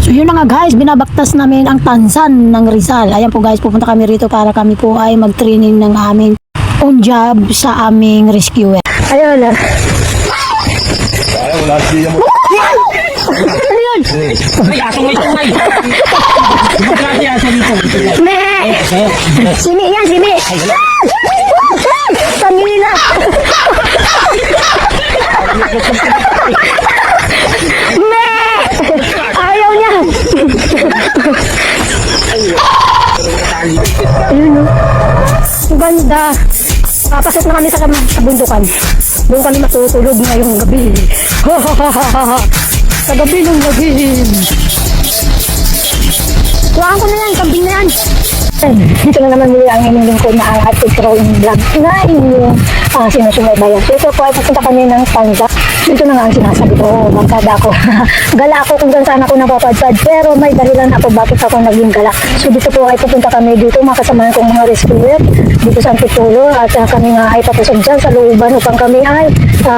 So yun na nga guys, binabaktas namin ang tansan ng Rizal. Ayan po guys, pupunta kami rito para kami po ay mag-training ng aming on job sa aming rescuer. Ayun na. Ano yun? Ay, aso mo ito, ay! Magkakasi aso dito. Simi yan, simi! Pamila! Ayaw niya! Ayun o. Ganda! Papasok na kami sa bundukan. Doon kami matutulog ngayong gabi. Sa gabi ng gabi. Tuwaan ko na yan, kambing na yan. Ito na naman muli ang inyong lingkod na ang Ate Crowing Vlog na inyong sinusubaybayan. Ito po ay pupunta kami ng Panda. Ito na nga ang sinasabi ko, magkada ako. Gala ako kung saan ako napapadpad, pero may dahilan ako bakit ako naging gala. So dito po ay pupunta kami dito, makasamahan kong mga rescuer dito sa Antipolo, at kami nga ay papasok dyan sa looban upang kami ay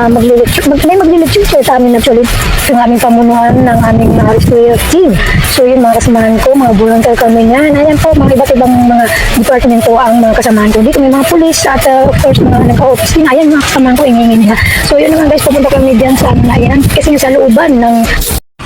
maglilitsyon sa amin actually yung aming pamunuan ng aming mga rescuer team. So yun mga kasamahan ko, mga volunteer kami yan. Ayan po, mga iba't ibang mga departamento ang mga kasamahan ko. Dito may mga pulis at of course mga nagka-office din. Ayan mga kasamahan ko, ingingin niya. So yun naman guys, pupunta kami dyan sa amin na yan. Kasi sa looban ng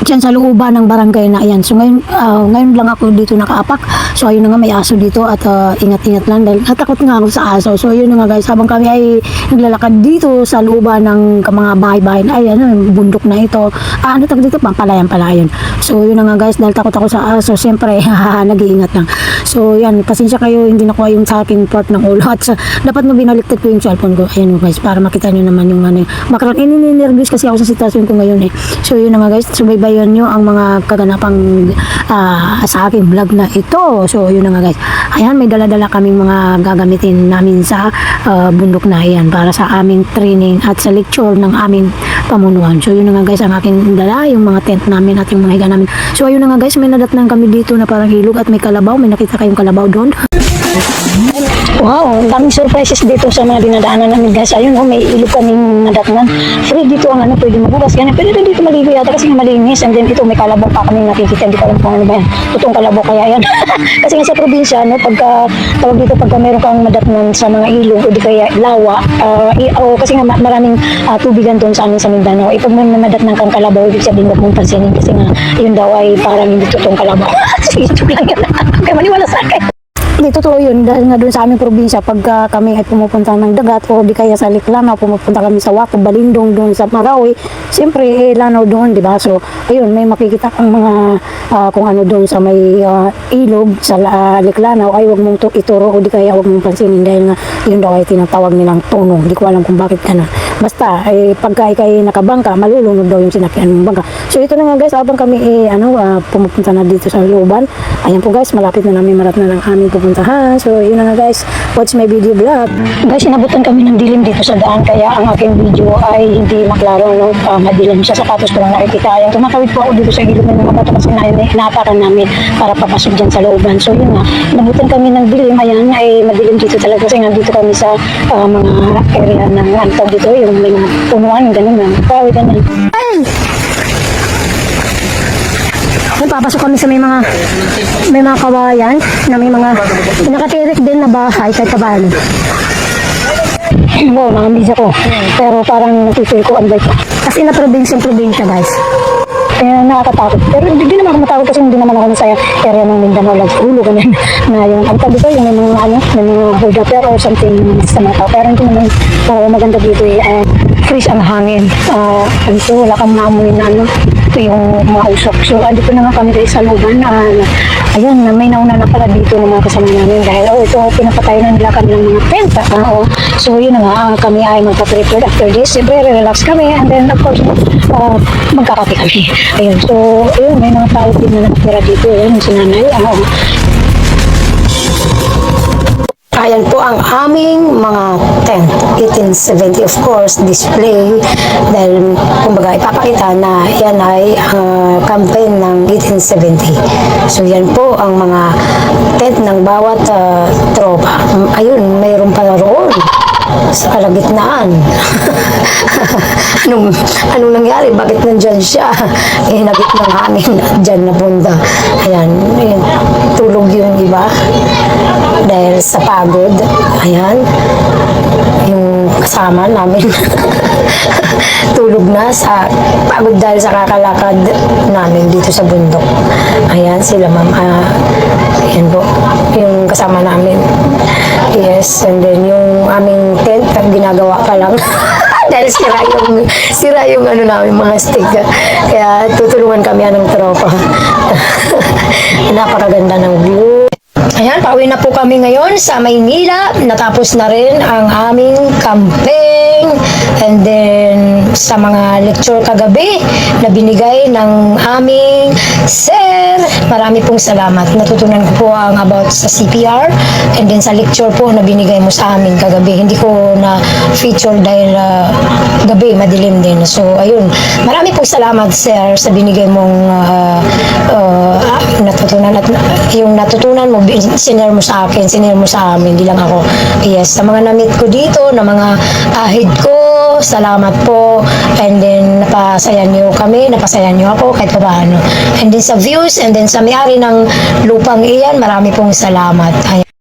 dyan sa looban ng barangay na yan. So ngayon lang ako dito nakaapak. So ayun na nga, may aso dito at ingat-ingat lang dahil natakot nga ako sa aso. So yun na nga guys, habang kami ay naglalakad dito sa looban ng mga bahay-bahay na ayan, bundok na ito. Ano tawag dito? Palayan. So yun na nga guys, dahil takot ako sa aso, siyempre nag-iingat lang. So yan, pasensya kayo, hindi nakuha yung sa aking part ng ulo. At dapat mo binaliktad ko yung cellphone ko. Ayun guys, para makita nyo naman yung makaroon. Ininervous kasi ako sa sitwasyon ko ngayon eh. So yun na nga guys, subaybayan nyo ang mga kaganapang sa aking vlog na ito. So yun na nga guys, ayan, may dala-dala kaming mga gagamitin namin sa bundok na yan para sa aming training at sa lecture ng aming pamunuan. So yun na nga guys, ang aking dala, yung mga tent namin at yung mga higa namin. So ayun na nga guys, may nadatnan kami dito na parang hilog at may kalabaw. May nakita kayong kalabaw doon. Wow, ang daming surprises dito sa mga dinadaanan namin guys. Ayun, may ilog kaming nadatnan. Free dito ang pwede mabukas. Ganyan, pwede dito maligo yata kasi malinis. And then ito may kalabaw pa kaming nakikita. Hindi ko alam kung ano ba yan. Totoong kalabaw kaya yan. Kasi nga sa probinsya, tawag dito pagka meron kang nadatnan sa mga ilog o di kaya lawa. Kasi nga maraming tubigan doon sa amin sa Mindanao. Pag may nadatnan kang kalabaw, ibig sabihin mo kung pansinin. Kasi nga, yun daw ay parang hindi totoong kalabaw. Sige, joke lang yan. Kaya maniwala sa akin. Hindi, totoo yun. Dahil nga doon sa aming probinsya, pagka kami ay pumupunta ng dagat o di kaya sa Liklana, pumupunta kami sa Waco, Balindong, doon sa Marawi, siyempre, lanaw doon, di ba? So, ayun, may makikita ang mga kung ano doon sa may ilog, sa Liklana, ay huwag mong ituro o di kaya huwag mong pansinin dahil nga yun daw ay tinatawag nilang tunog. Hindi ko alam kung bakit ganun. Basta, pagka ikay nakabangka, malulunod daw yung sinakyan ng bangka. So, ito na nga guys, habang kami pumupunta na dito sa looban, ayan po guys, malapit na namin marat na ng aming pupuntahan. So, yun na nga guys, watch my video vlog. Guys, inabutan kami ng dilim dito sa daan, kaya ang aking video ay hindi maklaro, no? Madilim sa sapatos ko lang nakikita. Ayan, tumatawid po ako dito sa gilid ng mga bato kasi napakan namin para papasok dyan sa looban. So, yun nga, inabutan kami ng dilim. Ayan, ay madilim dito talaga kasi nga dito kami sa mga area ng antog dito, yung may mga punuan, ganun lang. Kawi, ganun. Papasok kami sa may mga kawayan na may mga nakatirik din na bahay kahit kabalo. Wow, nakamiss ako. Pero parang natipil ko ang bike. As in na probinsya guys. Kaya nakakatakot. Pero hindi naman ako matakot kasi hindi naman ako sa area ng Mindanao like ulo ganyan. Na yung ang tabi ko yung may mga hold up or something sa mga tao. Pero hindi naman maganda dito fresh ang hangin. Dito wala kang maamoy na yung mga usok. So, andito na nga kami sa looban. Ayan, may nauna na pala dito ng mga kasama namin dahil ito, pinapatay na nila kami ng mga tent. So, yun na nga, kami ay magpa-prepared after this. Siyempre, relax kami and then, of course, magkakape kami. Ayun, so, ayun, may mga tao din na nakatira dito. Ayun, si nanay. Ayan po ang aming mga tent. 1870 of course, display. Dahil, kumbaga, ipapakita na yan ay campaign ng 1870. So, yan po ang mga tent ng bawat tropa. Ayun, mayroon pala roon. sa kalagitnaan. anong nangyari? Bakit nandyan siya? Hinagit ng hangin at dyan napunta. Ayan, ayan, tulog yung iba dahil sa pagod. Ayan, yung kasama namin tulog na sa pagod dahil sa kakalakad namin dito sa bundok. Ayan, sila ma'am. Ayan po, yung kasama namin. Yes, and then yung aming tent, ginagawa pa lang. Dahil sira yung ano namin, mga stick. Kaya tutulungan kami ng tropa. Napakaganda ng view. Ayan, pauwi na po kami ngayon sa Maynila. Natapos na rin ang aming camping. And then, sa mga lecture kagabi na binigay ng aming sir, marami pong salamat. Natutunan ko po ang about sa CPR. And then, sa lecture po na binigay mo sa amin kagabi. Hindi ko na feature dahil gabi, madilim din. So, ayun. Marami pong salamat, sir, sa binigay mong natutunan at yung natutunan mo, sinare mo sa akin, sinare mo sa amin, hindi lang ako. Yes, sa mga na-meet ko dito, na mga ahid ko, salamat po. And then, napasaya niyo kami, napasaya niyo ako, kahit paano. And then sa views, and then sa may-ari ng lupang iyan, marami pong salamat. Ayan.